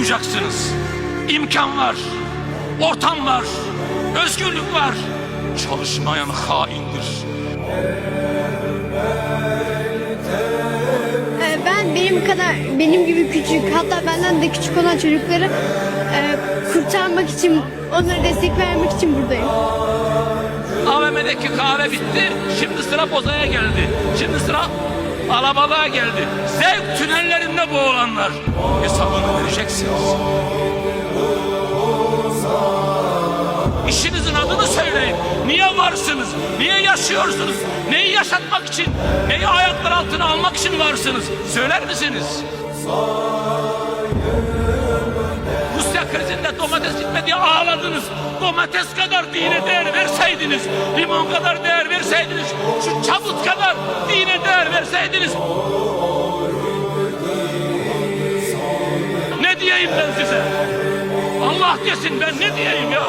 duyacaksınız. İmkan var, ortam var, özgürlük var. Çalışmayan haindir. Benim gibi küçük, hatta benden de küçük olan çocukları kurtarmak için, onlara destek vermek için buradayım. AVM'deki kahve bitti, şimdi sıra bozaya geldi. Şimdi sıra alabalığa geldi. Zevk tünellerinde boğulanlar. Hesabını vereceksiniz. İşinizin adını söyleyin. Niye varsınız? Niye yaşıyorsunuz? Neyi yaşatmak için? Neyi ayaklar altına almak için varsınız? Söyler misiniz? Rusya krizinde domates gitme diye ağladınız. Domates kadar dine değer verseydiniz, limon kadar değer verseydiniz, şu çabut kadar dine değer verseydiniz. Ne diyeyim ben size? Allah desin, ben ne diyeyim ya?